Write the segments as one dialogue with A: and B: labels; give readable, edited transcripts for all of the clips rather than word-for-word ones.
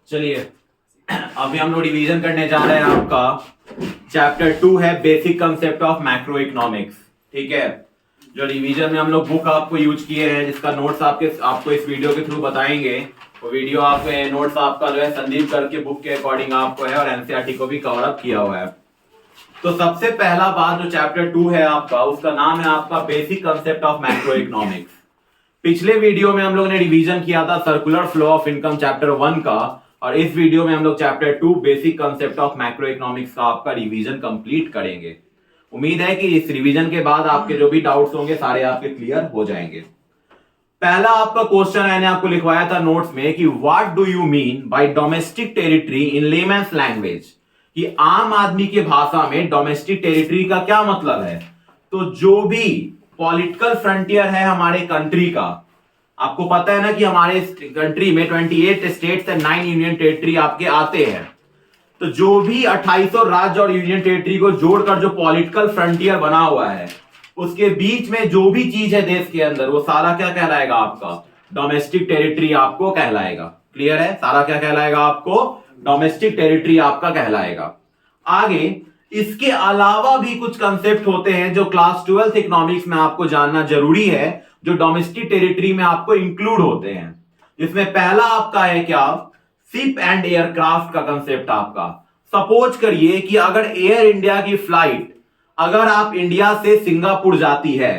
A: चलिए अभी हम लोग रिवीजन करने जा रहे हैं। आपका चैप्टर 2 है basic concept of macro economics. ठीक है, जो रिवीजन में हम लोग बुक आपको यूज किए हैं, जिसका नोट्स आपको इस वीडियो के थ्रू बताएंगे। वो वीडियो आप नोट्स आपका जो है संदीप करके बुक के अकॉर्डिंग आपको है और एनसीईआरटी को भी कवर अप किया हुआ है। तो सबसे पहला बात जो चैप्टर 2 है आपका, उसका नाम है आपका basic concept of macro economics. पिछले वीडियो में हम लोग ने रिवीजन किया था circular flow of income chapter 1 का, और इस वीडियो में हम लोग chapter 2 basic concept of macro economics का आपका रिवीजन कंप्लीट करेंगे। उम्मीद है कि इस रिवीजन के बाद आपके जो भी डाउट्स होंगे सारे आपके क्लियर हो जाएंगे। पहला आपका क्वेश्चन मैंने आपको लिखवाया था नोट्स में कि what do you mean by domestic territory in lemons language, कि आम आदमी की भाषा में डोमेस्टिक टेरिटरी का क्या मतलब है। तो जो भी पॉलिटिकल फ्रंटियर है हमारे कंट्री का, आपको पता है ना कि हमारे कंट्री में 28 स्टेट्स एंड 9 यूनियन टेरिटरी आपके आते हैं। तो जो भी 2800 राज्य और यूनियन टेरिटरी को जोड़कर जो पॉलिटिकल फ्रंटियर बना हुआ है, उसके बीच में जो भी चीज है देश के अंदर, वो सारा क्या कहलाएगा आपका डोमेस्टिक टेरिटरी आपको कहलाएगा। क्लियर है, सारा क्या कहलाएगा आपको डोमेस्टिक टेरिटरी आपका कहलाएगा। आगे इसके अलावा भी कुछ कंसेप्ट होते हैं जो क्लास 12th इकोनॉमिक्स में आपको जानना जरूरी है, जो डोमेस्टिक टेरिटरी में आपको इंक्लूड होते हैं। जिसमें पहला आपका है क्या, शिप एंड एयरक्राफ्ट का कंसेप्ट आपका। सपोज करिए कि अगर एयर इंडिया की फ्लाइट अगर आप इंडिया से सिंगापुर जाती है,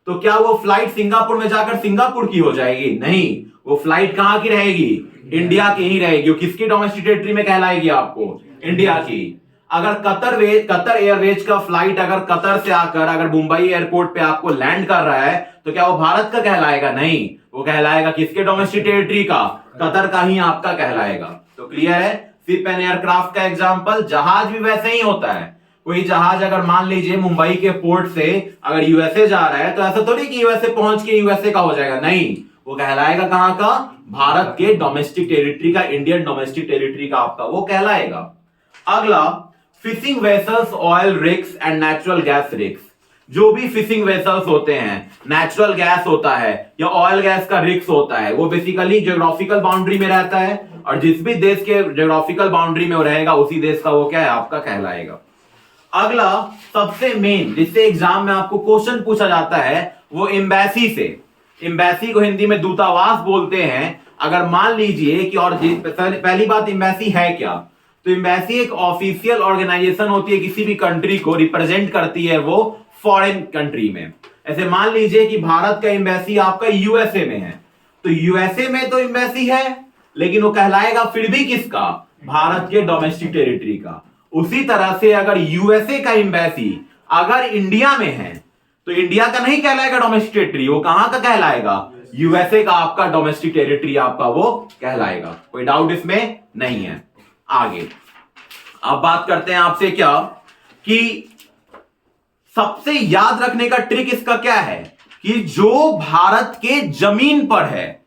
A: तो क्या वो फ्लाइट सिंगापुर में जाकर सिंगापुर की हो जाएगी? नहीं, वो फ्लाइट कहां की रहेगी? इंडिया की ही रहेगी। वो किसकी डोमेस्टिक टेरिटरी में कहलाएगी आपको? इंडिया की। अगर कतर एयरवेज का फ्लाइट अगर कतर से आकर अगर मुंबई एयरपोर्ट पे आपको लैंड कर रहा है, तो क्या वो भारत का कहलाएगा? नहीं, वो कहलाएगा किसके डोमेस्टिक टेरिटरी का? कतर का ही आपका कहलाएगा। तो क्लियर है। शिप एंड एयरक्राफ्ट का एग्जांपल, जहाज भी वैसे ही होता है। कोई जहाज अगर मान लीजिए मुंबई के पोर्ट से अगर यूएसए जा रहा है, तो ऐसा थोड़ी कि यूएसए पहुंच के यूएसए का हो जाएगा। नहीं, वो कहलाएगा कहां का? भारत के डोमेस्टिक टेरिटरी का, इंडियन डोमेस्टिक टेरिटरी का आपका वो कहलाएगा। अगला, fishing vessels, oil rigs and natural gas rigs. जो भी फिशिंग वेसल्स होते हैं, नेचुरल गैस होता है या ऑयल गैस का रिग्स होता है, वो बेसिकली ज्योग्राफिकल बाउंड्री में रहता है, और जिस भी देश के ज्योग्राफिकल बाउंड्री में वो रहेगा, उसी देश का वो क्या है आपका कहलाएगा। अगला सबसे मेन, जिससे एग्जाम में आपको क्वेश्चन पूछा जाता है, वो एम्बेसी से। एम्बेसी को हिंदी में दूतावास बोलते हैं। अगर मान लीजिए कि, और पहली बात, एम्बेसी है क्या? तो एम्बेसी एक ऑफिशियल ऑर्गेनाइजेशन होती है, किसी भी कंट्री को रिप्रेजेंट करती है वो फॉरेन कंट्री में। ऐसे मान लीजिए कि भारत का एम्बेसी आपका यूएसए में है, तो यूएसए में तो एम्बेसी है, लेकिन वो कहलाएगा फिर भी किसका? भारत के डोमेस्टिक टेरिटरी का। उसी तरह से अगर यूएसए का एम्बेसी अगर इंडिया में है, तो इंडिया का नहीं कहलाएगा डोमेस्टिक टेरिटरी, वो कहां का कहलाएगा? यूएसए का आपका डोमेस्टिक टेरिटरी आपका वो कहलाएगा। कोई डाउट इसमें नहीं है। आगे अब बात करते हैं आपसे क्या, कि सबसे याद रखने का ट्रिक इसका क्या है, कि जो भारत के जमीन पर है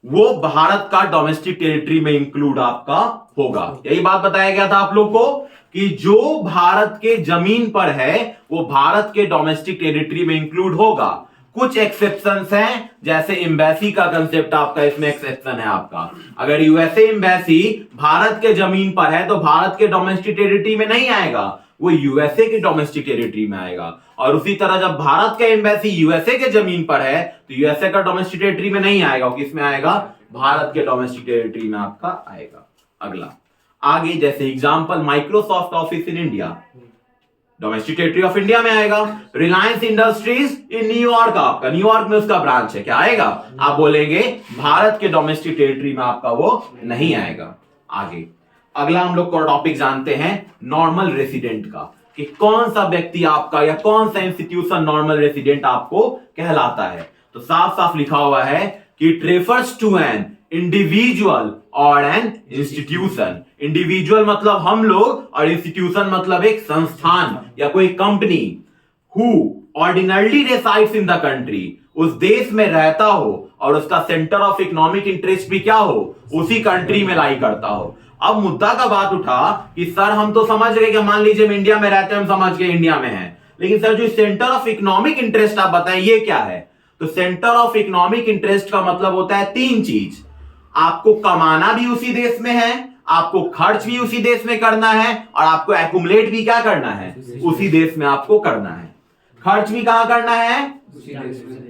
A: वो भारत का डोमेस्टिक टेरिटरी में इंक्लूड आपका होगा। यही बात बताया गया था आप लोग को, कि जो भारत के जमीन पर है वो भारत के डोमेस्टिक टेरिटरी में इंक्लूड होगा। कुछ एक्सेप्शंस हैं, जैसे एम्बेसी का कंसेप्ट आपका इसमें एक्सेप्शन है आपका। अगर यूएसए एम्बेसी भारत के जमीन पर है, तो भारत के डोमेस्टिक टेरिटरी में नहीं आएगा, वो यूएसए के डोमेस्टिक टेरिटरी में आएगा। और उसी तरह जब भारत का एम्बेसी यूएसए के जमीन पर है, तो यूएसए का डोमेस्टिक टेरिटरी में नहीं आएगा, वो किसमें आएगा? भारत के डोमेस्टिक टेरिटरी में आपका आएगा। अगला आगे, जैसे example Microsoft office in India, domestic territory of India में आएगा। रिलायंस इंडस्ट्रीज इन न्यूयॉर्क, आपका न्यूयॉर्क में उसका ब्रांच है, क्या आएगा? आप बोलेंगे भारत के डोमेस्टिक टेरिटरी में आपका वो नहीं आएगा। आगे अगला हम लोग को टॉपिक जानते हैं नॉर्मल रेसिडेंट का, कि कौन सा व्यक्ति आपका या कौन सा इंस्टीट्यूशन नॉर्मल रेसिडेंट आपको कहलाता है। तो साफ साफ लिखा हुआ है कि it refers to an individual और एन इंस्टीट्यूशन। इंडिविजुअल मतलब हम लोग, और इंस्टीट्यूशन मतलब एक संस्थान या कोई company. Who ordinarily resides in the country, उस देश में रहता हो और उसका सेंटर ऑफ इकोनॉमिक इंटरेस्ट भी क्या हो? उसी कंट्री में लाई करता हो। अब मुद्दा का बात उठा कि सर हम तो समझ गए कि मान लीजिए हम इंडिया में रहते हैं, हम समझ गए इंडिया में है, लेकिन सर जो सेंटर ऑफ इकोनॉमिक इंटरेस्ट आप बताएं ये क्या है? तो सेंटर ऑफ इकोनॉमिक इंटरेस्ट का मतलब होता है तीन चीज। आपको कमाना भी उसी देश में है, आपको खर्च भी उसी देश में करना है और आपको एक्युमुलेट भी क्या करना है, उसी देश में आपको करना है। खर्च भी कहां करना है,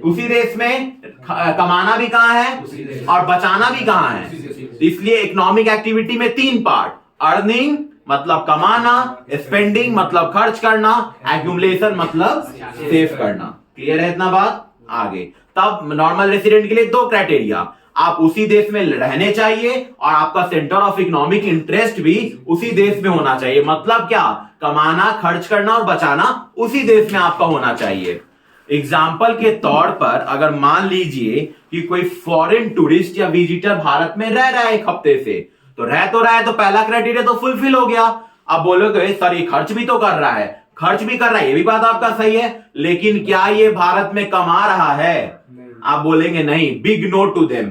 A: उसी देश में, कमाना भी कहां है और बचाना भी कहां है। इसलिए इकोनॉमिक एक्टिविटी में 3 पार्ट, अर्निंग मतलब कमाना, स्पेंडिंग मतलब खर्च करना, एक्यूमुलेशन मतलब सेव करना। क्लियर है इतना बात? आगे तब नॉर्मल रेसिडेंट के लिए 2 क्राइटेरिया, आप उसी देश में रहने चाहिए और आपका सेंटर ऑफ इकोनॉमिक इंटरेस्ट भी उसी देश में होना चाहिए। मतलब क्या, कमाना, खर्च करना और बचाना उसी देश में आपका होना चाहिए। एग्जाम्पल के तौर पर अगर मान लीजिए कि कोई फॉरेन टूरिस्ट या विजिटर भारत में रह रहा है 1 हफ्ते से, तो रहा है तो पहला क्राइटेरिया तो फुलफिल हो गया। अब बोलोगे सर ये खर्च भी तो कर रहा है, खर्च भी कर रहा है, ये भी बात आपका सही है, लेकिन क्या ये भारत में कमा रहा है? आप बोलेंगे नहीं, big no to them.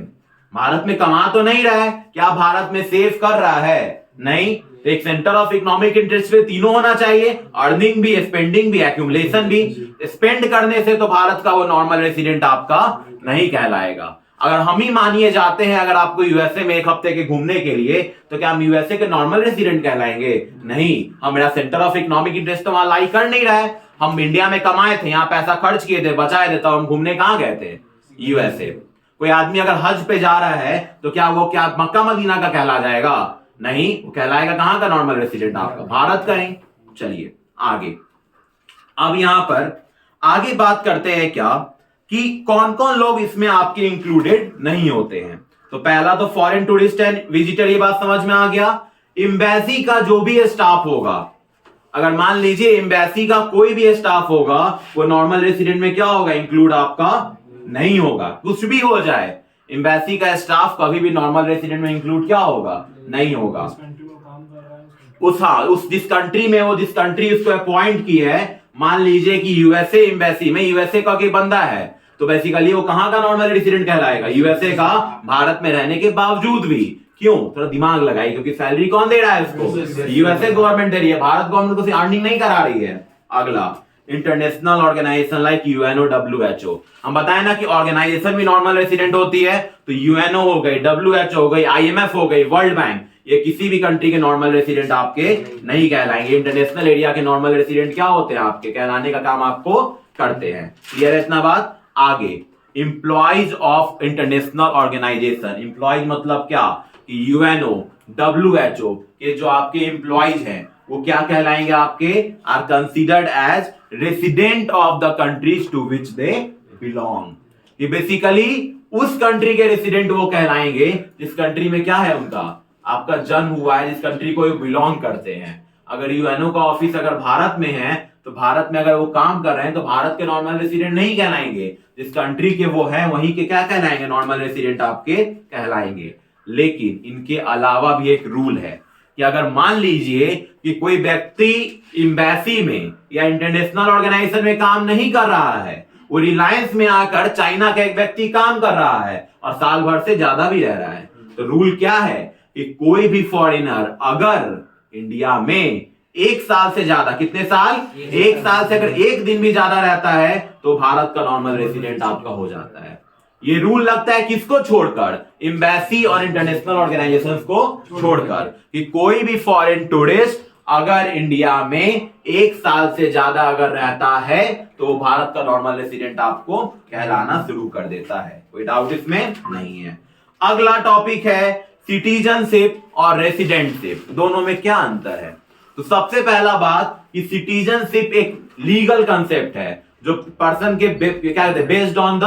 A: Bharat में कमा तो नहीं रहा है, क्या भारत में सेव कर रहा है? नहीं। तो एक सेंटर ऑफ इकोनॉमिक इंटरेस्ट पे तीनों होना चाहिए, अर्निंग भी, स्पेंडिंग भी, एक्यूमुलेशन भी। स्पेंड करने से तो भारत का वो नॉर्मल रेसिडेंट आपका नहीं कहलाएगा। अगर हम ही मानिए जाते हैं अगर आपको यूएसए में 1 हफ्ते के घूमने के लिए, तो क्या हम यूएसए के नॉर्मल रेसिडेंट कहलाएंगे? नहीं। हमारा सेंटर ऑफ इकोनॉमिक इंटरेस्ट तो वहां लाई कर नहीं रहा है। हम इंडिया में कमाए थे, यहाँ पैसा खर्च किए थे, बचाए थे, तब हम घूमने कहां गए थे? यूएसए। कोई आदमी अगर हज पे जा रहा है तो क्या वो क्या मक्का मदीना का कहला जाएगा? नहीं, वो कहलाएगा कहां का नॉर्मल रेसिडेंट? आपका भारत का ही। चलिए आगे, अब यहां पर आगे बात करते हैं क्या कि कौन कौन लोग इसमें आपके इंक्लूडेड नहीं होते हैं। तो पहला तो फॉरेन टूरिस्ट एंड विजिटर, ये बात समझ में आ गया। एम्बेसी का जो भी स्टाफ होगा, अगर मान लीजिए एम्बेसी का कोई भी स्टाफ होगा, वो नॉर्मल रेसिडेंट में क्या होगा, इंक्लूड आपका नहीं होगा। कुछ भी हो जाए, एम्बेसी का स्टाफ कभी भी नॉर्मल रेसिडेंट में इंक्लूड क्या होगा, नहीं होगा। उस जिस कंट्री में वो, जिस कंट्री उसको अपॉइंट की है, मान लीजिए कि यूएसए एम्बेसी में यूएसए का कोई बंदा है, तो बेसिकली वो कहां का नॉर्मल रेसिडेंट कहलाएगा, यूएसए का, भारत में रहने के बावजूद भी। क्यों? थोड़ा दिमाग लगाइए, क्योंकि सैलरी कौन दे रहा है उसको, यूएसए गवर्नमेंट दे रही है, भारत गवर्नमेंट को अर्निंग नहीं करा रही है। अगला, international organisation like UNO, WHO. हम बताएं ना कि ऑर्गेनाइजेशन भी नॉर्मल रेसिडेंट होती है, तो यूएनओ हो गई, डब्ल्यूएचओ हो गई, आईएमएफ हो गई, वर्ल्ड बैंक, ये किसी भी कंट्री के नॉर्मल रेसिडेंट आपके नहीं कहलाएंगे। इंटरनेशनल एरिया के नॉर्मल रेसिडेंट क्या होते हैं, आपके कहलाने का काम आपको करते हैं। क्लियर है इतना बात? आगे, employees of international organisation. Employees मतलब क्या, कि यूएनओ, डब्ल्यूएचओ, ये जो आपके इंप्लॉइज हैं वो क्या कहलाएंगे, आपके are considered as resident of the countries to which they belong. ये बेसिकली उस कंट्री के रेसिडेंट वो कहलाएंगे जिस कंट्री में क्या है, उनका आपका जन्म हुआ है, जिस कंट्री को बिलोंग करते हैं। अगर यूएनओ का ऑफिस अगर भारत में है, तो भारत में अगर वो काम कर रहे हैं तो भारत के नॉर्मल रेसिडेंट नहीं कहलाएंगे, जिस कंट्री के वो हैं वहीं के क्या कहलाएंगे, नॉर्मल रेसिडेंट आपके कहलाएंगे। लेकिन इनके अलावा भी एक रूल है कि अगर मान लीजिए कि कोई व्यक्ति एम्बेसी में या इंटरनेशनल ऑर्गेनाइजेशन में काम नहीं कर रहा है, वो रिलायंस में आकर चाइना का एक व्यक्ति काम कर रहा है और साल भर से ज्यादा भी रह रहा है, तो रूल क्या है कि कोई भी फॉरेनर अगर इंडिया में 1 साल से ज्यादा, कितने साल, 1 साल से अगर 1 दिन भी ज्यादा रहता है, तो भारत का नॉर्मल रेसिडेंट आपका हो जाता है। ये रूल लगता है किसको छोड़कर, एम्बेसी और इंटरनेशनल ऑर्गेनाइजेशंस को छोड़कर, कि कोई भी फॉरेन टूरिस्ट अगर इंडिया में 1 साल से ज्यादा अगर रहता है, तो भारत का नॉर्मल रेसिडेंट आपको कहलाना शुरू कर देता है। कोई डाउट इसमें नहीं है। अगला टॉपिक है सिटीजनशिप और रेसिडेंटशिप, दोनों में क्या अंतर है। तो सबसे पहला बात कि सिटीजनशिप एक लीगल कंसेप्ट है, जो पर्सन के क्या कहते हैं, based on the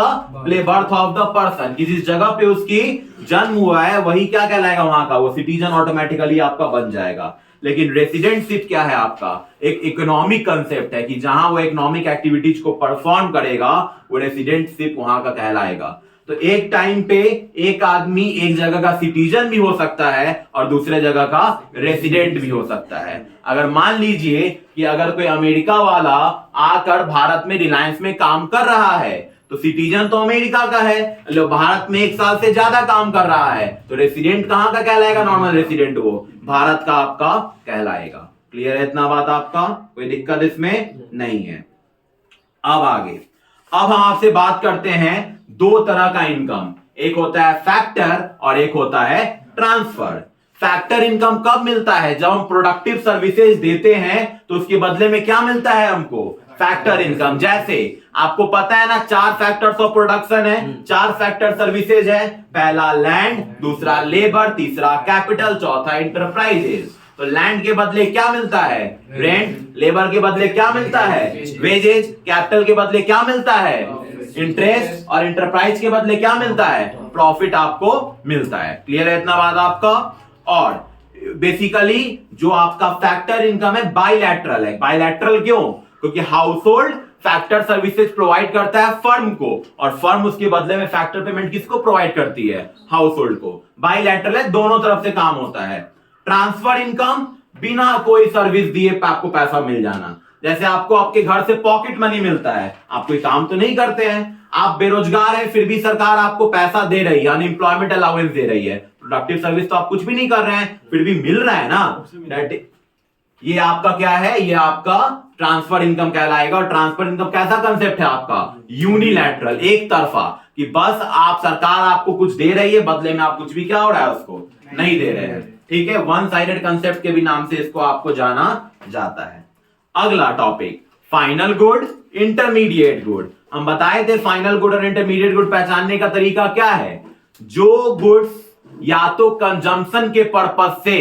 A: birth of the person, कि जिस जगह पे उसकी जन्म हुआ है वही क्या कहलाएगा, वहां का वो सिटीजन ऑटोमेटिकली आपका बन जाएगा। लेकिन रेसिडेंटशिप क्या है, आपका एक इकोनॉमिक कंसेप्ट है, कि जहां वो इकोनॉमिक एक्टिविटीज को परफॉर्म करेगा, वो रेसिडेंटशिप वहां का कहलाएगा। तो एक टाइम पे एक आदमी एक जगह का सिटीजन भी हो सकता है और दूसरे जगह का रेसिडेंट भी हो सकता है। अगर मान लीजिए कि अगर कोई अमेरिका वाला आकर भारत में रिलायंस में काम कर रहा है, तो सिटीजन तो अमेरिका का है, लो भारत में 1 साल से ज्यादा काम कर रहा है, तो रेसिडेंट कहां का कहलाएगा, नॉर्मल रेसिडेंट वो भारत का आपका कहलाएगा। क्लियर है इतना बात आपका, कोई दिक्कत इसमें नहीं है। अब आगे, अब हम आपसे बात करते हैं 2 तरह का इनकम, एक होता है फैक्टर और एक होता है ट्रांसफर। फैक्टर इनकम कब मिलता है? जब हम प्रोडक्टिव सर्विसेज देते हैं तो उसके बदले में क्या मिलता है हमको? Factor income. जैसे आपको पता है ना 4 फैक्टर्स ऑफ प्रोडक्शन है, 4 फैक्टर सर्विसेज है। पहला लैंड, दूसरा लेबर, तीसरा कैपिटल, चौथा इंटरप्राइजेज। तो लैंड के बदले क्या मिलता है? रेंट। लेबर के बदले क्या मिलता है? वेजेज। कैपिटल के बदले क्या मिलता है? इंटरेस्ट। और इंटरप्राइज के बदले क्या मिलता है? प्रॉफिट आपको मिलता है। क्लियर है इतना बात आपका? और बेसिकली जो आपका फैक्टर इनकम है बाइलैटरल है। बाइलैटरल क्यों? क्योंकि house hold factor services provide करता है फर्म को, और फर्म उसके बदले में फैक्टर पेमेंट किसको प्रोवाइड करती है? हाउस होल्ड को। बाइलैटरल है, दोनों तरफ से काम होता है। ट्रांसफर इनकम, बिना कोई सर्विस दिए आपको पैसा मिल जाना। जैसे आपको आपके घर से पॉकेट मनी मिलता है, आप कोई काम तो नहीं करते हैं, आप बेरोजगार हैं, फिर भी सरकार आपको पैसा दे रही है, अनएम्प्लॉयमेंट अलाउंस दे रही है। प्रोडक्टिव सर्विस तो आप कुछ भी नहीं कर रहे हैं, फिर भी मिल रहा है ना। ये आपका क्या है? ये आपका ट्रांसफर इनकम कहलाएगा। और ट्रांसफर इनकम कैसा कंसेप्ट है आपका? यूनिलैटरल, एक तरफा, कि बस आप सरकार आपको कुछ दे रही है, बदले में आप कुछ भी क्या हो रहा है उसको नहीं दे रहे हैं। ठीक है, वन साइडेड कंसेप्ट के भी नाम से इसको आपको जाना जाता है। अगला topic, final good, intermediate good. हम बताए थे फाइनल गुड और इंटरमीडिएट गुड पहचानने का तरीका क्या है? जो गुड्स या तो कंजम्पशन के पर्पस से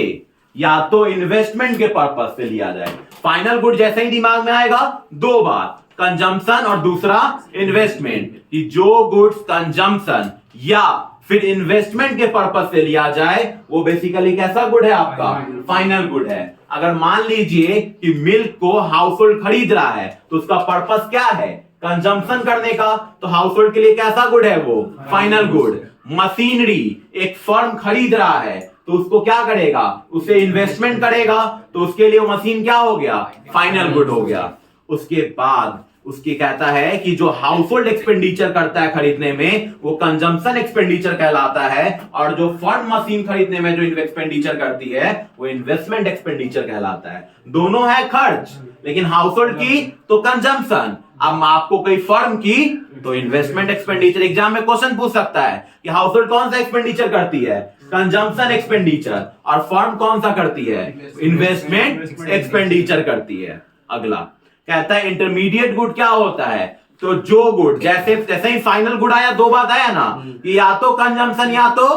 A: या तो इन्वेस्टमेंट के पर्पस से लिया जाए। फाइनल गुड जैसे ही दिमाग में आएगा, दो बात, कंजम्पशन और दूसरा इन्वेस्टमेंट। कि जो गुड्स कंजम्पशन या फिर इन्वेस्टमेंट के पर्पस से लिया जाए वो बेसिकली कैसा गुड है आपका? फाइनल गुड है। अगर मान लीजिए कि मिल्क को हाउस होल्ड खरीद रहा है तो उसका पर्पस क्या है? कंजम्पशन करने का, तो हाउस होल्ड के लिए कैसा गुड है वो? Final good. मशीनरी एक फर्म खरीद रहा है तो उसको क्या करेगा? उसे इन्वेस्टमेंट करेगा, तो उसके लिए वो मशीन क्या हो गया? फाइनल गुड हो गया। उसके बाद उसकी कहता है कि जो हाउस होल्ड एक्सपेंडिचर करता है खरीदने में वो कंजम्पशन एक्सपेंडिचर कहलाता है, और जो फर्म मशीन खरीदने में जो एक्सपेंडिचर करती है वो इन्वेस्टमेंट एक्सपेंडिचर कहलाता है। दोनों है खर्च, लेकिन हाउस होल्ड की तो कंजम्पशन, अब आपको कोई फर्म की तो इन्वेस्टमेंट एक्सपेंडिचर। एग्जाम में क्वेश्चन पूछ सकता है कि हाउस होल्ड कौन सा एक्सपेंडिचर करती है? Consumption expenditure. और फर्म कौन सा करती है? इन्वेस्टमेंट एक्सपेंडिचर करती है। अगला कहता है इंटरमीडिएट गुड क्या होता है? तो जो गुड जैसे ही फाइनल गुड आया, दो बात आया ना कि या तो कंजम्पशन या तो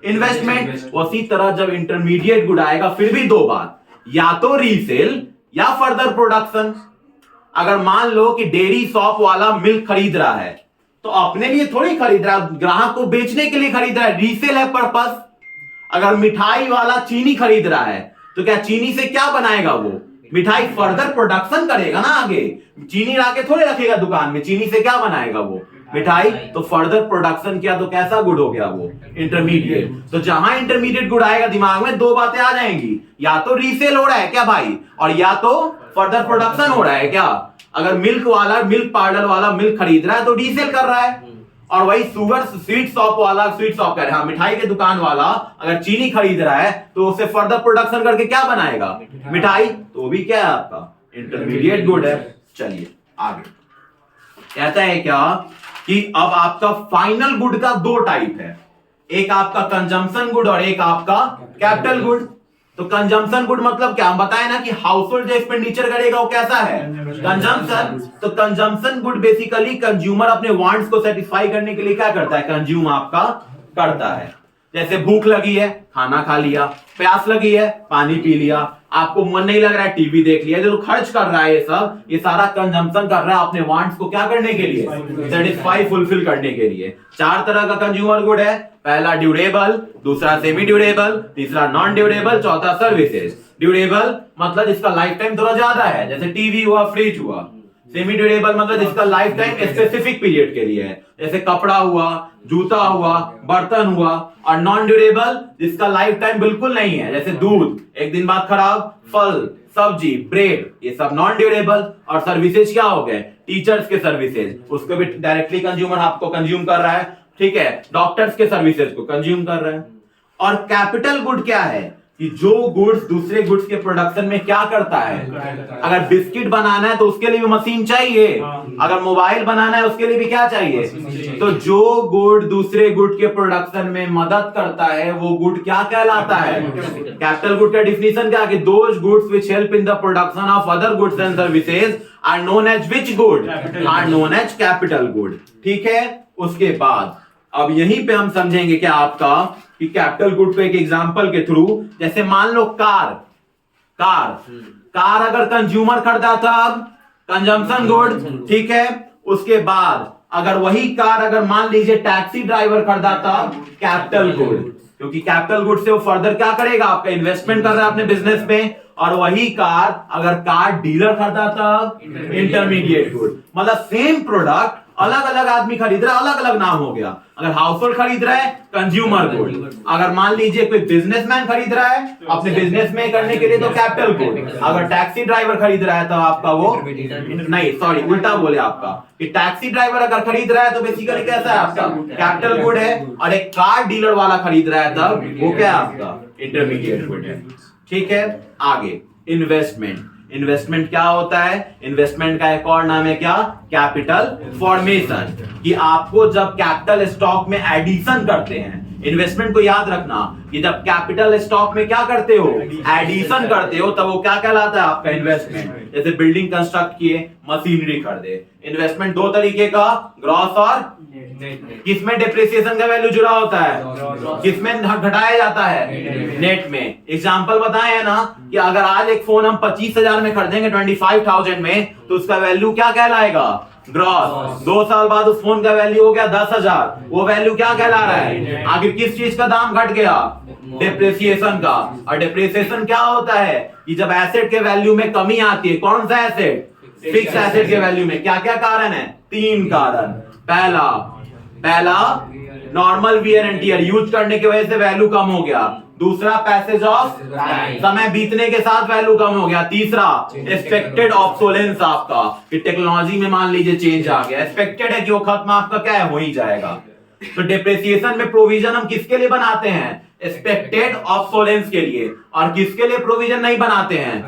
A: इन्वेस्टमेंट, उसी तरह जब इंटरमीडिएट गुड आएगा फिर भी दो बात, या तो रीसेल या फर्दर प्रोडक्शन। अगर मान लो कि डेयरी शॉप वाला मिल्क खरीद रहा है तो अपने लिए थोड़ी खरीद रहा है, ग्राहक को बेचने के लिए खरीद रहा है, रीसेल है पर्पस। अगर मिठाई वाला चीनी खरीद रहा है तो क्या चीनी से क्या बनाएगा? वो मिठाई फर्दर प्रोडक्शन करेगा ना आगे, चीनी लाके थोड़े रखेगा दुकान में, चीनी से क्या बनाएगा वो? मिठाई। तो फर्दर प्रोडक्शन किया तो कैसा गुड हो गया वो? इंटरमीडिएट। तो जहां इंटरमीडिएट गुड आएगा दिमाग में दो बातें आ जाएंगी, या तो रीसेल हो रहा है क्या भाई, और या तो फर्दर प्रोडक्शन हो रहा है क्या। अगर मिल्क वाला, मिल्क पार्लर वाला मिल्क खरीद रहा है तो रीसेल कर रहा है, और वही शुगर स्वीट शॉप वाला, स्वीट शॉप कह रहे हैं, मिठाई के दुकान वाला अगर चीनी खरीद रहा है तो उसे फर्दर प्रोडक्शन करके क्या बनाएगा? मिठाई। तो भी क्या है आपका? इंटरमीडिएट गुड है। चलिए आगे कहता है क्या कि अब आपका फाइनल गुड का दो टाइप है, एक आपका कंजम्पशन गुड और एक आपका कैपिटल गुड। तो कंजम्पशन गुड मतलब क्या? हम बताए ना कि हाउस होल्ड जो एक्सपेंडिचर करेगा वो कैसा है? कंजम्पशन। तो कंजम्पशन गुड बेसिकली कंज्यूमर अपने वांट्स को सेटिस्फाई करने के लिए क्या करता है? कंज्यूम आपका करता है। जैसे भूख लगी है, खाना खा लिया, प्यास लगी है, पानी पी लिया, आपको मन नहीं लग रहा है, टीवी देख लिया। जो खर्च कर रहा है ये सारा कंजम्पशन कर रहा है अपने वांट्स को क्या करने के लिए? सेटिस्फाई, फुलफिल करने के लिए। चार तरह का कंज्यूमर गुड है, पहला ड्यूरेबल, दूसरा सेमी ड्यूरेबल, तीसरा नॉन ड्यूरेबल, चौथा सर्विसेज। ड्यूरेबल मतलब जिसका लाइफ टाइम थोड़ा ज्यादा है, जैसे टीवी हुआ, फ्रिज हुआ। सेमी ड्यूरेबल मतलब जिसका लाइफ टाइम स्पेसिफिक पीरियड के लिए है, जैसे कपड़ा हुआ, जूता हुआ, बर्तन हुआ। और नॉन ड्यूरेबल जिसका लाइफ टाइम बिल्कुल नहीं है, जैसे दूध एक दिन बाद खराब, फल, सब्जी, ब्रेड, ये सब नॉन ड्यूरेबल। और सर्विसेज क्या हो गए? टीचर्स के सर्विसेज, उसको भी डायरेक्टली कंज्यूमर आपको कंज्यूम कर रहा है, ठीक है। डॉक्टर्स के सर्विसेज को कंज्यूम कर रहा है। और कैपिटल गुड क्या है? कि जो गुड्स दूसरे गुड्स के प्रोडक्शन में क्या करता है। अगर बिस्किट बनाना है तो उसके लिए भी मशीन चाहिए, अगर मोबाइल बनाना है उसके लिए भी क्या चाहिए। तो जो गुड दूसरे गुड के प्रोडक्शन में मदद करता है वो गुड क्या कहलाता है। कैपिटल गुड का डिफिनेशन क्या है कि those goods which help in the production of other goods and services are known as which good are known as capital good. ठीक है, उसके बाद अब यहीं पे हम समझेंगे क्या आपका कि कैपिटल गुड को एक एग्जांपल के थ्रू, जैसे मान लो कार अगर कंज्यूमर खरीदा था कंजम्पशन गुड, ठीक है। उसके बाद अगर वही कार अगर मान लीजिए टैक्सी ड्राइवर खरीदा था कैपिटल गुड, क्योंकि कैपिटल गुड से वो फर्दर क्या करेगा, आपका इन्वेस्टमेंट कर रहा है अपने बिजनेस में। और वही कार अगर कार डीलर खरीदा था इंटरमीडिएट गुड, मतलब सेम प्रोडक्ट अलग अलग आदमी खरीद रहा है, अलग अलग नाम हो गया। अगर हाउस होल्ड खरीद रहा है कंज्यूमर गुड, अगर मान लीजिए कोई बिजनेसमैन खरीद रहा है अपने बिजनेस में करने के लिए तो कैपिटल गुड, अगर टैक्सी ड्राइवर खरीद रहा है तो आपका वो नहीं, सॉरी उल्टा बोले आपका कि टैक्सी ड्राइवर अगर खरीद रहा है तो बेसिकली कैसा है आपका कैपिटल गुड है, और एक कार डीलर वाला खरीद रहा है तब वो क्या आपका इंटरमीडिएट गुड है। ठीक है, आगे इन्वेस्टमेंट क्या होता है। इन्वेस्टमेंट का एक और नाम है क्या, कैपिटल फॉर्मेशन, कि आपको जब कैपिटल स्टॉक में एडिशन करते हैं, इन्वेस्टमेंट को याद रखना कि जब कैपिटल स्टॉक में क्या करते हो, एडिशन करते हो, तब वो क्या कहलाता है आपका इन्वेस्टमेंट। जैसे बिल्डिंग कंस्ट्रक्ट किए, मशीनरी खरीदे, इन्वेस्टमेंट दो तरीके का, ग्रॉस और किसमें डिप्रिसिएशन का वैल्यू जुड़ा होता है, किसमें घटाया जाता है, नेट में। एग्जांपल बताए है ना कि अगर आज एक फोन हम 25,000 में खरीदेंगे 25,000 में, तो उसका वैल्यू क्या कहलाएगा, ग्रॉस। 2 साल बाद उस फोन का वैल्यू हो गया 10,000, वो वैल्यू क्या कहला रहा है, आखिर किस चीज का दाम घट गया, डिप्रिसिएशन का। और डिप्रिसिएशन क्या होता है कि जब एसेट के वैल्यू में कमी आती है, कौन सा एसेट, फिक्स एसेट के वैल्यू में। क्या क्या कारण है, 3 कारण। पहला normal wear and tear, use करने की वजह से वैल्यू कम हो गया। दूसरा पैसेज ऑफ समय बीतने के साथ वैल्यू कम हो गया। तीसरा एक्सपेक्टेड ऑब्सोलेंस, आपका कि टेक्नोलॉजी में मान लीजिए चेंज आ गया, एक्सपेक्टेड है कि वो खत्म आपका क्या है, हो ही जाएगा। तो डिप्रिसिएशन में प्रोविजन हम किसके लिए बनाते हैं, एक्सपेक्टेड ऑब्सोलेंस के लिए। और किसके लिए प्रोविजन नहीं बनाते हैं,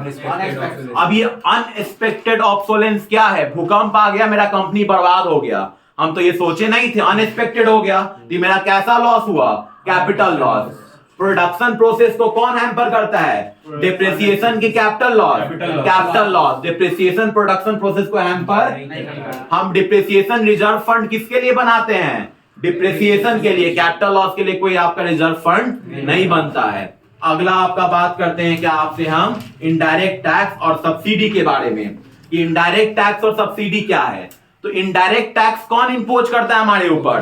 A: अब ये अनएक्सपेक्टेड ऑब्सोलेंस क्या है, भूकंप आ गया मेरा कंपनी बर्बाद हो गया, हम तो ये सोचे नहीं थे, अनएक्सपेक्टेड हो गया, तो मेरा कैसा लॉस हुआ, कैपिटल लॉस। प्रोडक्शन प्रोसेस को कौन हैम्पर करता है, डिप्रिसिएशन की capital loss. Depreciation production process को हैम्पर, हम डिप्रिसिएशन रिजर्व फंड किसके लिए बनाते हैं, डिप्रिसिएशन के लिए, कैपिटल लॉस के लिए कोई आपका रिजर्व फंड नहीं बनता है। अगला आपका बात करते हैं क्या आपसे हम इनडायरेक्ट टैक्स और सब्सिडी के बारे में, कि इनडायरेक्ट टैक्स और सब्सिडी क्या है। तो इनडायरेक्ट टैक्स कौन इंपोज करता है हमारे ऊपर,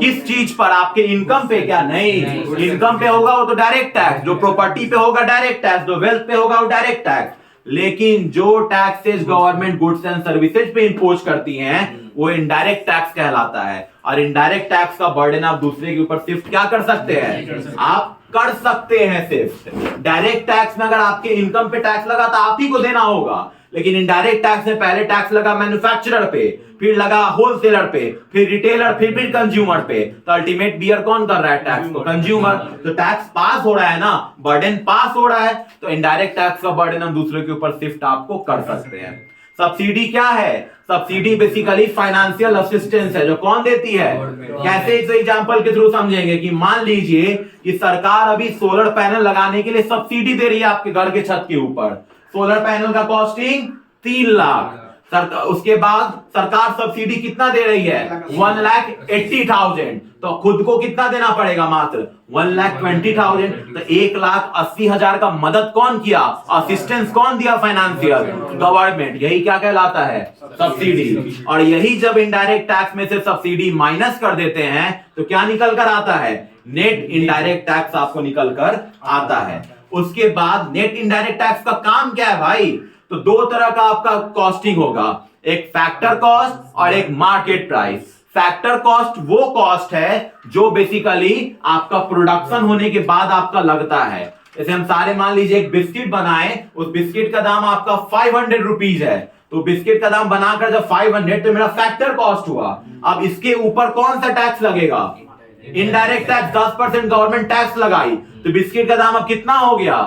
A: किस चीज पर, आपके इनकम पे, क्या नहीं, इनकम पे होगा वो तो डायरेक्ट टैक्स, जो प्रॉपर्टी पे होगा डायरेक्ट टैक्स, जो वेल्थ पे होगा वो डायरेक्ट टैक्स। लेकिन जो taxes government goods and services पे इंपोज करती हैं वो इनडायरेक्ट टैक्स कहलाता है। और इनडायरेक्ट टैक्स का बर्डन आप दूसरे के ऊपर शिफ्ट क्या कर सकते हैं, आप कर सकते हैं शिफ्ट। डायरेक्ट टैक्स में अगर आपके इनकम पे टैक्स लगा तो आप ही को देना होगा, लेकिन इनडायरेक्ट टैक्स में पहले टैक्स लगा मैन्युफैक्चरर पे, फिर लगा होलसेलर पे, फिर रिटेलर, फिर कंज्यूमर पे। तो अल्टीमेट बियर कौन कर रहा है टैक्स को, कंज्यूमर। तो टैक्स पास हो रहा है ना, बर्डन पास हो रहा है, तो इनडायरेक्ट टैक्स का बर्डन हम दूसरे के ऊपर शिफ्ट आपको कर सकते हैं। सब्सिडी क्या है, सब्सिडी बेसिकली फाइनेंशियल असिस्टेंस है, जो कौन देती है, कैसे इस एग्जांपल के थ्रू समझेंगे कि मान लीजिए कि सरकार अभी सोलर पैनल लगाने के लिए सब्सिडी दे रही है आपके घर के छत के ऊपर। सोलर पैनल का कॉस्टिंग 3 लाख, उसके बाद सरकार सब्सिडी कितना दे रही है, 1,80,000, तो खुद को कितना देना पड़ेगा, मात्र 1,20,000। तो 1,80,000 का मदद कौन किया, असिस्टेंस कौन दिया, फाइनेंशियल, गवर्नमेंट। यही क्या कहलाता है, सब्सिडी। और यही जब इनडायरेक्ट टैक्स में से सब्सिडी माइनस कर देते हैं तो क्या निकल कर आता है, नेट इनडायरेक्ट टैक्स आपको निकल कर आता है। उसके बाद नेट इनडायरेक्ट टैक्स का काम क्या है भाई, तो 2 तरह का आपका कॉस्टिंग होगा, एक फैक्टर कॉस्ट और एक मार्केट प्राइस। फैक्टर कॉस्ट वो कॉस्ट है जो बेसिकली आपका प्रोडक्शन होने के बाद आपका लगता है। जैसे हम सारे मान लीजिए एक बिस्किट बनाए, उस बिस्किट का दाम आपका 500 रुपीज है, तो बिस्किट का दाम बनाकर जब 500 तो मेरा फैक्टर कॉस्ट हुआ। अब इसके ऊपर कौन सा टैक्स लगेगा, इनडायरेक्ट टैक्स 10% गवर्नमेंट टैक्स लगाई, तो बिस्किट का दाम अब कितना हो गया?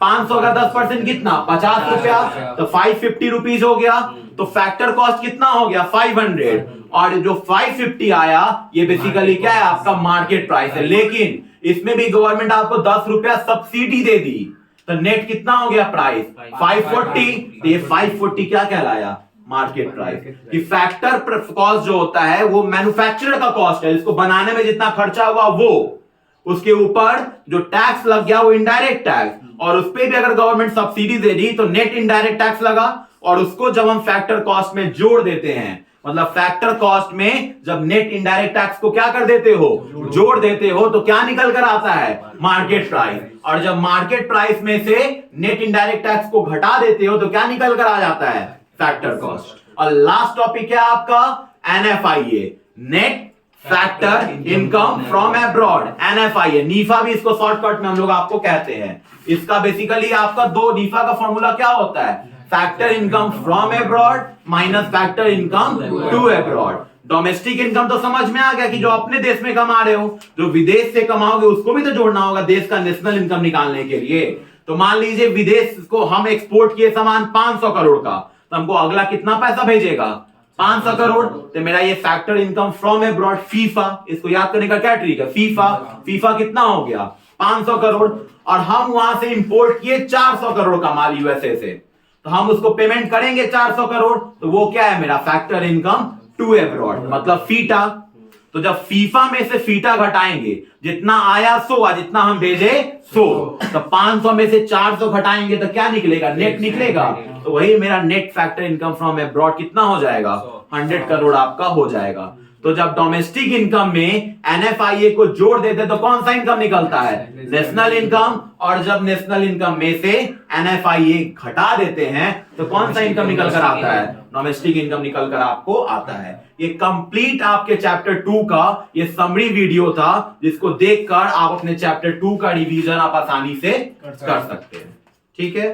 A: 500 का 10% कितना? 50 रुपया, तो 550 रुपीज हो गया। तो फैक्टर कॉस्ट कितना हो गया? 500। और जो 550 आया ये बेसिकली क्या है? आपका मार्केट प्राइस है। लेकिन इसमें भी गवर्नमेंट आपको 10 रुपया सब्सिडी दे दी, तो नेट कितना हो गया प्राइस? 540। तो ये 540 क्या कहलाया? Market price. कि फैक्टर कॉस्ट जो होता है वो मैन्युफैक्चरर का कॉस्ट है, इसको बनाने में जितना खर्चा हुआ वो, उसके ऊपर जो टैक्स लग गया वो इनडायरेक्ट टैक्स, और उस पे भी अगर गवर्नमेंट सब्सिडी दे दी तो नेट इनडायरेक्ट टैक्स लगा। और उसको जब हम फैक्टर कॉस्ट में जोड़ देते हैं, मतलब फैक्टर कॉस्ट में जब नेट इनडायरेक्ट टैक्स को क्या कर देते हो? जोड़ देते हो, तो क्या निकल कर आता है? Market price. और जब मार्केट प्राइस में से नेट इनडायरेक्ट टैक्स को घटा देते हो तो क्या निकल कर आ जाता है? Factor cost. और लास्ट टॉपिक क्या है आपका? NFIA, net factor income from abroad. NFIA, Nipah भी इसको शॉर्टकट में हम लोग आपको कहते हैं। इसका बेसिकली आपका दो नीफा का फॉर्मूला क्या होता है? Factor income from abroad minus factor income to abroad. Domestic income तो समझ में आ गया कि जो अपने देश में कमा रहे हो, जो विदेश से कमाओगे उसको भी तो जोड़ना होगा देश का नेशनल इनकम निकालने के लिए। तो मान लीजिए विदेश को हम एक्सपोर्ट किए सामान 500 करोड़ का, तो हमको अगला कितना पैसा भेजेगा? 500 करोड़। तो मेरा ये factor income from abroad FIFA, इसको याद करने का क्या ट्रिक है? फीफा कितना हो गया? 500 करोड़। और हम वहां से इंपोर्ट किए 400 करोड़ का माल यूएसए से, तो हम उसको पेमेंट करेंगे 400 करोड़, तो वो क्या है? मेरा फैक्टर इनकम टू अब्रॉड, मतलब फीटा। तो जब फीफा में से फीटा घटाएंगे, जितना आया 100 और जितना हम भेजे 100, तो 500 में से 400 घटाएंगे तो क्या निकलेगा? नेट निकलेगा। तो वही मेरा net factor income from abroad कितना हो जाएगा? 100 करोड़ आपका हो जाएगा। तो जब डोमेस्टिक इनकम में NFIA को जोड़ देते तो कौन सा इनकम निकलता है? National income. और जब नेशनल इनकम में से NFIA घटा देते हैं तो कौन सा इनकम निकल कर आता है? डोमेस्टिक इनकम निकल कर आपको आता है। ये कंप्लीट आपके चैप्टर 2 का ये समरी वीडियो था, जिसको देखकर आप अपने चैप्टर 2 का रिवीजन आप आसानी से कर सकते हैं। ठीक है।